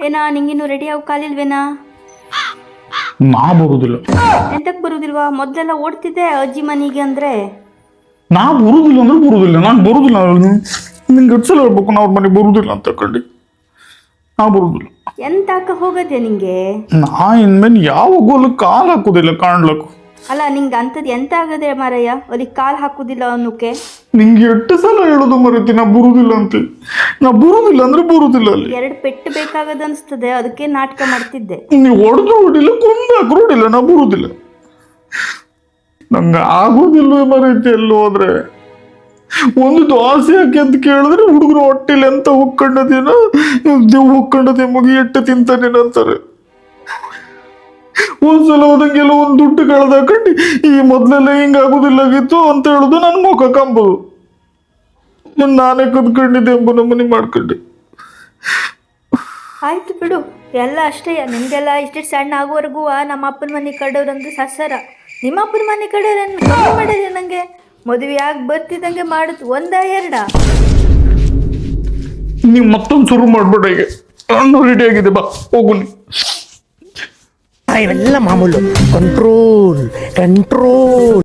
ಏನಾ ನಿಂಗಿನ್ನು ರೆಡಿ ಆಗಿ ಕಾಲಿಲ್ವೇನಾ? ನಾ ಬರುದಿಲ್ಲ. ಎಂತಕ್ ಬರುದಿಲ್ವಾ? ಮೊದ್ಲೆಲ್ಲ ಓಡ್ತಿದ್ದೆ ಅಜ್ಜಿ ಮನೆಗೆ ಅಂದ್ರೆ. ನಾ ಬರುದಿಲ್ಲ ಅಂದ್ರೆ ಬರುದಿಲ್ಲ. ನಾನು ಬರುದಿಲ್ಲ. ನಿಂಗೆ ಎಟ್ಸಲ ಹೇಳ್ಬೇಕು ನಾ ಅವ್ರ ಮನೆಗೆ ಬರುದಿಲ್ಲ ಅಂತ ಕಂಡು. ನಾ ಬರುದಿಲ್ಲ. ಎಂತಾಕ ಹೋಗದೆ ನಿಂಗೆ? ನಾ ಇನ್ಮೇಲೆ ಯಾವ ಗೋಲು ಕಾಲು ಹಾಕುದಿಲ್ಲ ಕಾಣ್ಲಕ್ಕು. ಅಲ್ಲ ನಿಂಗೆ ಅಂಥದ್ದು ಎಂತ ಆಗದೆ ಮಾರಯ್ಯ, ಅಲ್ಲಿ ಕಾಲು ಹಾಕುದಿಲ್ಲ ಅನ್ನೋಕೆ? ನಿಂಗೆ ಎಷ್ಟು ಸಲ ಹೇಳೋದು ಮರೀತಿ ನಾ ಬರುದಿಲ್ಲ ಅಂತ. ನಾ ಬರುದಿಲ್ಲ ಅಂದ್ರೆ ಬರುದಿಲ್ಲ. ಅಲ್ಲಿ 2 ಪೆಟ್ಟು ಬೇಕಾಗದ ಅನ್ಸ್ತದೆ, ಅದಕ್ಕೆ ನಾಟಕ ಮಾಡ್ತಿದ್ದೆ. ನೀವು ಹೊಡೆದು ಹೊಡಿಲ್ಲ, ಕೊಂದಾಕ ಹೊಡಿಲ್ಲ, ನಾ ಬರುದಿಲ್ಲ. ನಂಗೆ ಆಗೋದಿಲ್ವೇ ಮರೀತಿ ಎಲ್ಲಿ ಹೋದ್ರೆ. ಒಂದು ದೋಸೆ ಹಾಕಿ ಅಂತ ಕೇಳಿದ್ರೆ ಹುಡುಗರು ಹೊಟ್ಟಿಲ್ಲ ಅಂತ ಹೋಗ್ಕೊಂಡದೇನ ದೇವ್ ಹೋಗ್ಕೊಂಡದೆ ಮಗಿ ಎಟ್ಟು ತಿಂತಾನೇನ ಅಂತಾರೆ. ಒಂದ್ಸಲ ಹೋದಂಗೆಲ್ಲ ಒಂದು ದುಡ್ಡು ಕಳೆದಾಕಂಡು ಈ ಮೊದ್ಲೆಲ್ಲ ಹಿಂಗಾಗೋದಿಲ್ಲಾಗಿತ್ತು ಅಂತ ಹೇಳುದು ನನ್ನ ಮುಖ ಕಂಬೋದು. ನಾನೇ ಕದ್ಕೊಂಡಿದ್ದೆ ಎಂಬ ನಮ್ಮನೆ ಮಾಡ್ಕೊಂಡೆ. ಆಯ್ತು ಬಿಡು, ಎಲ್ಲ ಅಷ್ಟೇ. ನಿಮ್ಗೆಲ್ಲ ಇಷ್ಟು ಸಣ್ಣ ಆಗೋವರೆಗೂ ನಮ್ಮ ಅಪ್ಪನ ಮನೆ ಕಡೆಯವ್ರಂದ್ರೆ ಸಸರ. ನಿಮ್ಮ ಅಪ್ಪನ ಮನೆ ಕಡೆಯವ್ರನ್ನು ಕಮ್ಮಿ ಮಾಡಿದ್ರೆ ನನಗೆ ಮದುವೆ ಆಗಿ ಬರ್ತಿದ್ದಂಗೆ ಮಾಡುದು ಒಂದಾ ಎರಡಾ? ನೀವು ಮತ್ತೊಂದು ಶುರು ಮಾಡ್ಬೇಡ. ಈಗ ನಾನು ರೆಡಿ ಆಗಿದೆ, ಬಾ ಹೋಗುನಿ. ಇವೆಲ್ಲ ಮಾಮೂಲು. Control control.